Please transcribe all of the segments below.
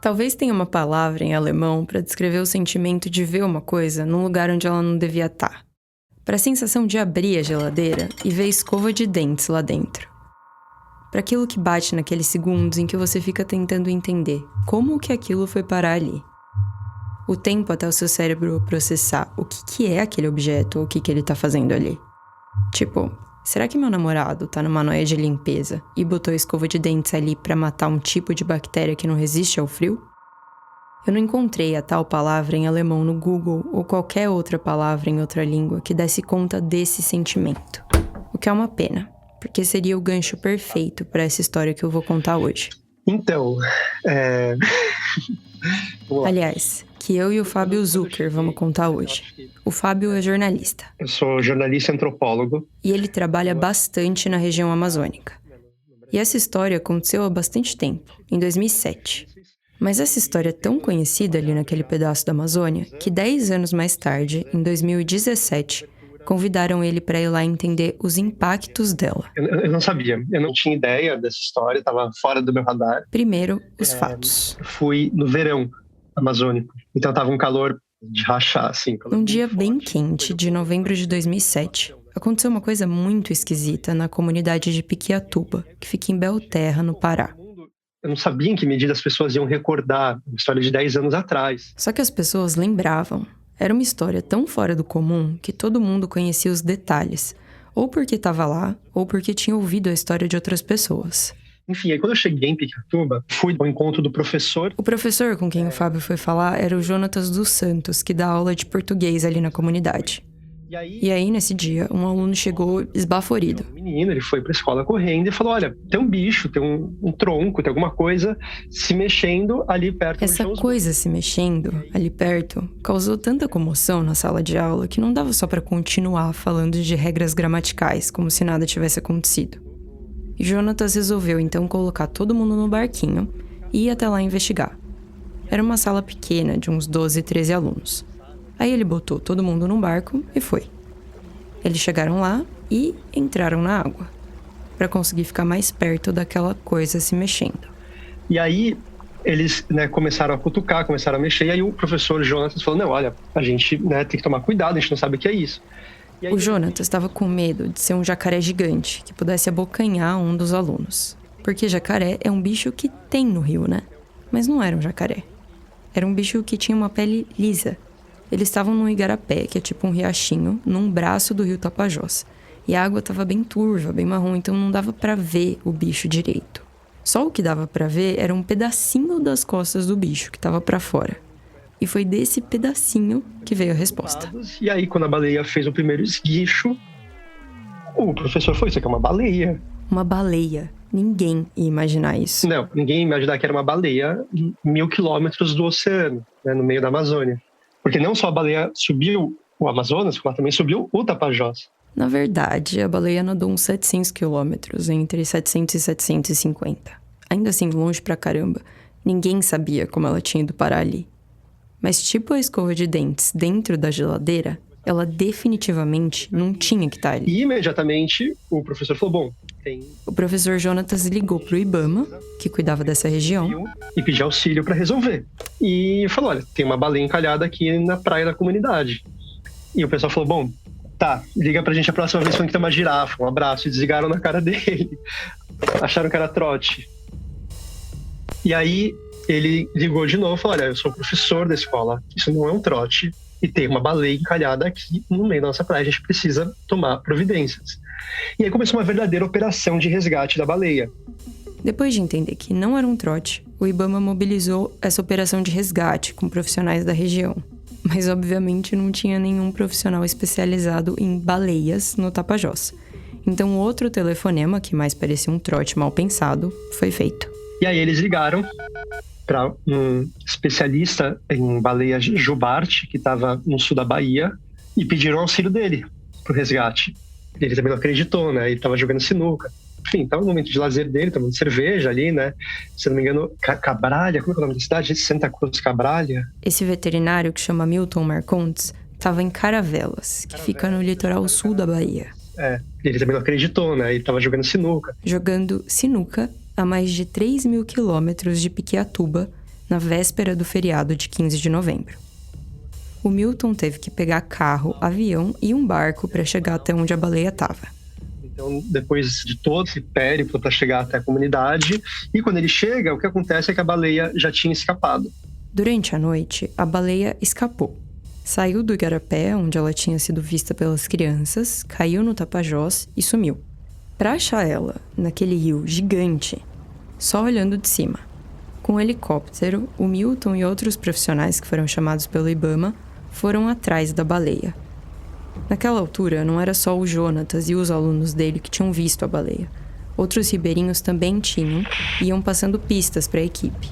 Talvez tenha uma palavra em alemão para descrever o sentimento de ver uma coisa num lugar onde ela não devia estar. Para a sensação de abrir a geladeira e ver escova de dentes lá dentro. Para aquilo que bate naqueles segundos em que você fica tentando entender como que aquilo foi parar ali. O tempo até o seu cérebro processar o que é aquele objeto ou o que ele está fazendo ali. Tipo, será que meu namorado tá numa noia de limpeza e botou a escova de dentes ali para matar um tipo de bactéria que não resiste ao frio? Eu não encontrei a tal palavra em alemão no Google ou qualquer outra palavra em outra língua que desse conta desse sentimento. O que é uma pena, porque seria o gancho perfeito para essa história que eu vou contar hoje. Então, Aliás, que eu e o Fábio Zucker vamos contar hoje. O Fábio é jornalista. Eu sou jornalista e antropólogo. E ele trabalha bastante na região amazônica. E essa história aconteceu há bastante tempo, em 2007. Mas essa história é tão conhecida ali naquele pedaço da Amazônia que 10 anos mais tarde, em 2017, convidaram ele para ir lá entender os impactos dela. Eu não sabia, eu não tinha ideia dessa história, estava fora do meu radar. Primeiro, os fatos. Eu fui no verão amazônico, então estava um calor de rachar, assim. Num dia bem quente, de novembro de 2007, aconteceu uma coisa muito esquisita na comunidade de Piquiatuba, que fica em Belterra, no Pará. Eu não sabia em que medida as pessoas iam recordar uma história de 10 anos atrás. Só que as pessoas lembravam. Era uma história tão fora do comum que todo mundo conhecia os detalhes, ou porque estava lá, ou porque tinha ouvido a história de outras pessoas. Enfim, aí quando eu cheguei em Piquiatuba, fui ao encontro do professor. O professor com quem o Fábio foi falar era o Jonatas dos Santos, que dá aula de português ali na comunidade. E aí, nesse dia, um aluno chegou esbaforido. Um menino, ele foi pra escola correndo e falou, olha, tem um bicho, tem um tronco, tem alguma coisa se mexendo ali perto. Essa coisa se mexendo ali perto causou tanta comoção na sala de aula que não dava só pra continuar falando de regras gramaticais, como se nada tivesse acontecido. E Jonatas resolveu então colocar todo mundo no barquinho e ir até lá investigar. Era uma sala pequena, de uns 12, 13 alunos. Aí ele botou todo mundo num barco e foi. Eles chegaram lá e entraram na água, para conseguir ficar mais perto daquela coisa se mexendo. E aí eles começaram a cutucar, começaram a mexer, e aí o professor Jonatas falou, não, olha, a gente tem que tomar cuidado, a gente não sabe o que é isso. O Jonatas estava com medo de ser um jacaré gigante que pudesse abocanhar um dos alunos. Porque jacaré é um bicho que tem no rio, né? Mas não era um jacaré. Era um bicho que tinha uma pele lisa. Eles estavam num igarapé, que é tipo um riachinho, num braço do rio Tapajós. E a água estava bem turva, bem marrom, então não dava pra ver o bicho direito. Só o que dava pra ver era um pedacinho das costas do bicho, que estava pra fora. E foi desse pedacinho que veio a resposta. E aí, quando a baleia fez o primeiro esguicho, o professor falou, isso aqui é uma baleia. Uma baleia. Ninguém ia imaginar isso. Não, ninguém ia imaginar que era uma baleia 1.000 quilômetros do oceano, no meio da Amazônia. Porque não só a baleia subiu o Amazonas, como ela também subiu o Tapajós. Na verdade, a baleia nadou uns 700 quilômetros, entre 700 e 750. Ainda assim, longe pra caramba. Ninguém sabia como ela tinha ido parar ali. Mas tipo a escova de dentes dentro da geladeira, ela definitivamente não tinha que estar ali. E imediatamente o professor falou, bom, tem... O professor Jonatas ligou pro Ibama, que cuidava dessa região, e pediu auxílio para resolver. E falou, olha, tem uma baleia encalhada aqui na praia da comunidade. E o pessoal falou, bom, tá, liga pra gente a próxima vez quando tem uma girafa, um abraço. E desligaram na cara dele. Acharam que era trote. E aí ele ligou de novo e falou, olha, eu sou professor da escola, isso não é um trote. E tem uma baleia encalhada aqui no meio da nossa praia, a gente precisa tomar providências. E aí começou uma verdadeira operação de resgate da baleia. Depois de entender que não era um trote, o Ibama mobilizou essa operação de resgate com profissionais da região. Mas, obviamente, não tinha nenhum profissional especializado em baleias no Tapajós. Então, outro telefonema, que mais parecia um trote mal pensado, foi feito. E aí eles ligaram para um especialista em baleia jubarte, que estava no sul da Bahia, e pediram auxílio dele pro resgate. Ele também não acreditou, né? Ele estava jogando sinuca. Enfim, estava no momento de lazer dele, tomando cerveja ali, né? Se não me engano, Cabralha, como é o nome da cidade? Santa Cruz Cabralha. Esse veterinário, que chama Milton Marcontes, estava em Caravelas, que fica no litoral sul da Bahia. Ele também não acreditou, né? Ele estava jogando sinuca. Jogando sinuca a mais de 3.000 quilômetros de Piquiatuba, na véspera do feriado de 15 de novembro. O Milton teve que pegar carro, avião e um barco para chegar até onde a baleia estava. Então, depois de todo esse périplo para chegar até a comunidade, e quando ele chega, o que acontece é que a baleia já tinha escapado. Durante a noite, a baleia escapou. Saiu do igarapé, onde ela tinha sido vista pelas crianças, caiu no Tapajós e sumiu. Para achar ela, naquele rio gigante, só olhando de cima, com um helicóptero, o Milton e outros profissionais que foram chamados pelo Ibama foram atrás da baleia. Naquela altura, não era só o Jonatas e os alunos dele que tinham visto a baleia. Outros ribeirinhos também tinham e iam passando pistas para a equipe.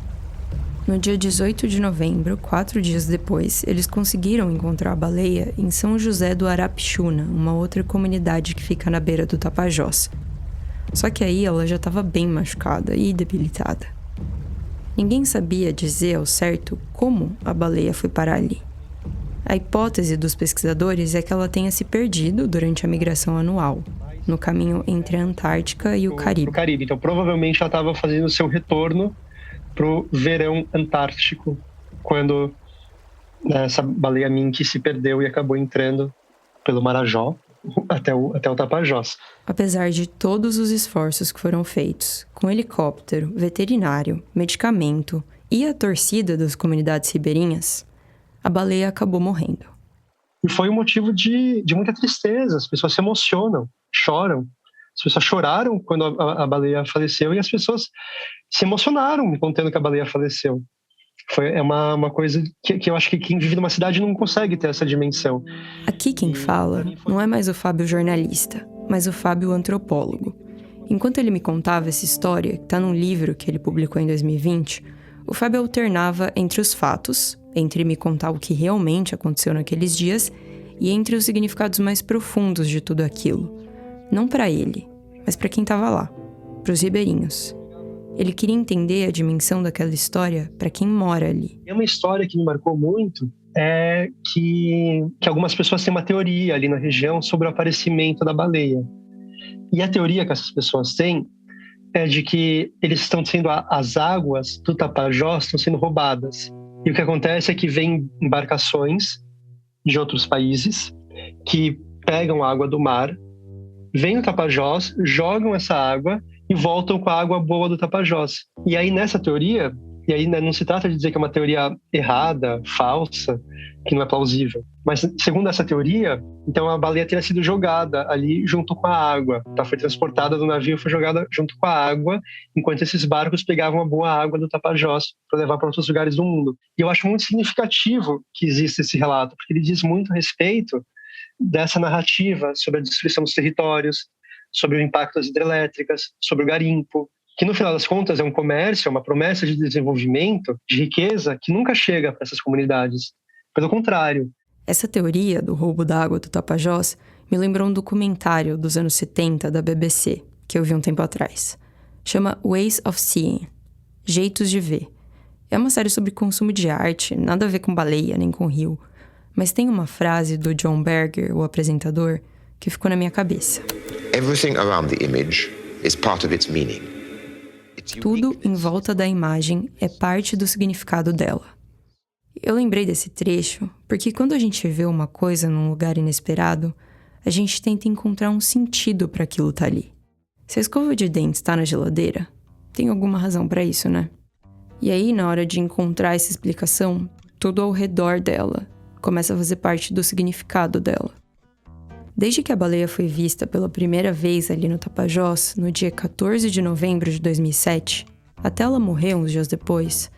No dia 18 de novembro, 4 dias depois, eles conseguiram encontrar a baleia em São José do Arapixuna, uma outra comunidade que fica na beira do Tapajós. Só que aí ela já estava bem machucada e debilitada. Ninguém sabia dizer ao certo como a baleia foi parar ali. A hipótese dos pesquisadores é que ela tenha se perdido durante a migração anual, no caminho entre a Antártica e o Caribe. Então, provavelmente ela estava fazendo seu retorno pro verão antártico, quando essa baleia mink se perdeu e acabou entrando pelo Marajó até o Tapajós. Apesar de todos os esforços que foram feitos, com helicóptero, veterinário, medicamento e a torcida das comunidades ribeirinhas, a baleia acabou morrendo. E foi um motivo de muita tristeza, as pessoas se emocionam, choram. As pessoas choraram quando a baleia faleceu e as pessoas se emocionaram me contando que a baleia faleceu. É uma coisa que eu acho que quem vive numa cidade não consegue ter essa dimensão. Aqui quem fala não é mais o Fábio jornalista, mas o Fábio antropólogo. Enquanto ele me contava essa história, que está num livro que ele publicou em 2020, o Fábio alternava entre os fatos, entre me contar o que realmente aconteceu naqueles dias, e entre os significados mais profundos de tudo aquilo. Não para ele, mas para quem estava lá, para os ribeirinhos. Ele queria entender a dimensão daquela história para quem mora ali. É uma história que me marcou muito, é que algumas pessoas têm uma teoria ali na região sobre o aparecimento da baleia. E a teoria que essas pessoas têm é de que as águas do Tapajós estão sendo roubadas. E o que acontece é que vem embarcações de outros países que pegam água do mar, vêm no Tapajós, jogam essa água e voltam com a água boa do Tapajós. E aí nessa teoria, não se trata de dizer que é uma teoria errada, falsa, que não é plausível. Mas segundo essa teoria, então a baleia teria sido jogada ali junto com a água. Tá? Foi transportada do navio e foi jogada junto com a água, enquanto esses barcos pegavam a boa água do Tapajós para levar para outros lugares do mundo. E eu acho muito significativo que exista esse relato, porque ele diz muito a respeito dessa narrativa sobre a destruição dos territórios, sobre o impacto das hidrelétricas, sobre o garimpo, que no final das contas é um comércio, é uma promessa de desenvolvimento, de riqueza, que nunca chega para essas comunidades. Pelo contrário. Essa teoria do roubo da água do Tapajós me lembrou um documentário dos anos 70 da BBC, que eu vi um tempo atrás. Chama Ways of Seeing, Jeitos de Ver. É uma série sobre consumo de arte, nada a ver com baleia nem com rio, mas tem uma frase do John Berger, o apresentador, que ficou na minha cabeça. Everything around the image is part of its meaning. Tudo em volta da imagem é parte do significado dela. Eu lembrei desse trecho porque quando a gente vê uma coisa num lugar inesperado, a gente tenta encontrar um sentido para aquilo estar ali. Se a escova de dentes está na geladeira, tem alguma razão para isso, né? E aí, na hora de encontrar essa explicação, tudo ao redor dela começa a fazer parte do significado dela. Desde que a baleia foi vista pela primeira vez ali no Tapajós, no dia 14 de novembro de 2007, até ela morrer uns dias depois,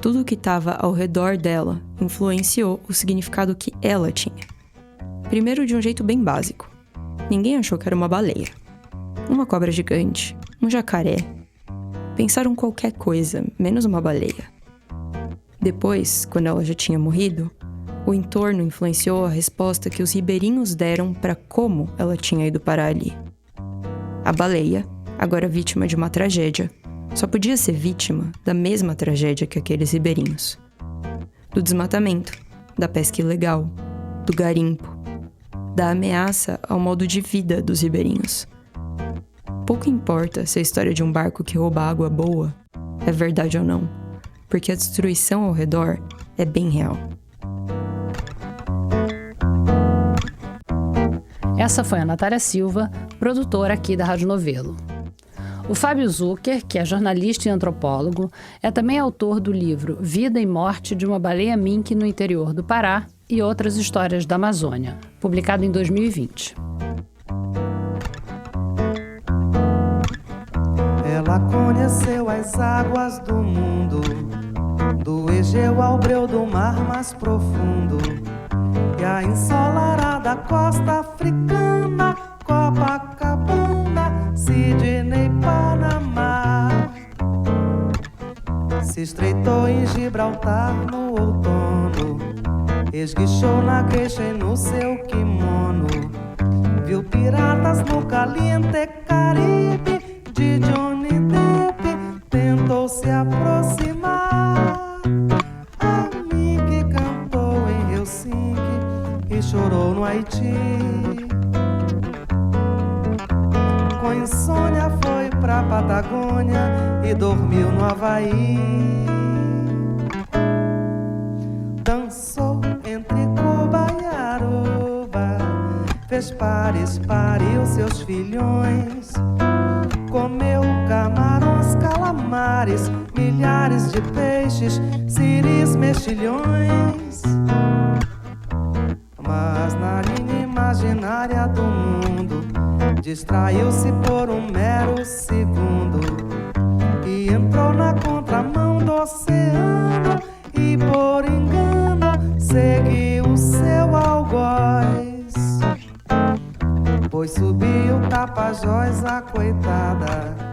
tudo o que estava ao redor dela influenciou o significado que ela tinha. Primeiro, de um jeito bem básico. Ninguém achou que era uma baleia. Uma cobra gigante, um jacaré. Pensaram qualquer coisa, menos uma baleia. Depois, quando ela já tinha morrido, o entorno influenciou a resposta que os ribeirinhos deram para como ela tinha ido parar ali. A baleia, agora vítima de uma tragédia, só podia ser vítima da mesma tragédia que aqueles ribeirinhos. Do desmatamento, da pesca ilegal, do garimpo, da ameaça ao modo de vida dos ribeirinhos. Pouco importa se a história de um barco que rouba água boa é verdade ou não. porque a destruição ao redor é bem real. Essa foi a Natália Silva, produtora aqui da Rádio Novelo. O Fábio Zucker, que é jornalista e antropólogo, é também autor do livro Vida e Morte de uma Baleia Mink no Interior do Pará e Outras Histórias da Amazônia, publicado em 2020. Ela conheceu as águas do mundo, do Egeu ao breu do mar mais profundo, e a ensolarada costa africana, Copacabana, Sidney, Panamá. Se estreitou em Gibraltar no outono, esguichou na queixa e no seu kimono, viu piratas no caliente Caribe, de Johnny Depp tentou se aproximar. A Mink cantou em Helsinki e chorou no Haiti. Com insônia foi pra Patagônia e dormiu no Havaí. Dançou entre Cuba e Aruba, fez pares, pariu seus filhões, comeu camarões, calamares, milhares de peixes, siris, mexilhões. Mas na linha imaginária do mundo distraiu-se por um mero segundo e entrou na contramão do oceano e por engano seguiu o seu algoz. Pois subiu Tapajós a coitada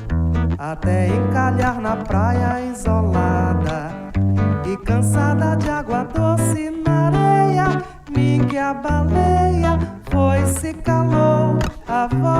até encalhar na praia isolada, e cansada de água doce na areia, Mink a baleia foi se calou a voz.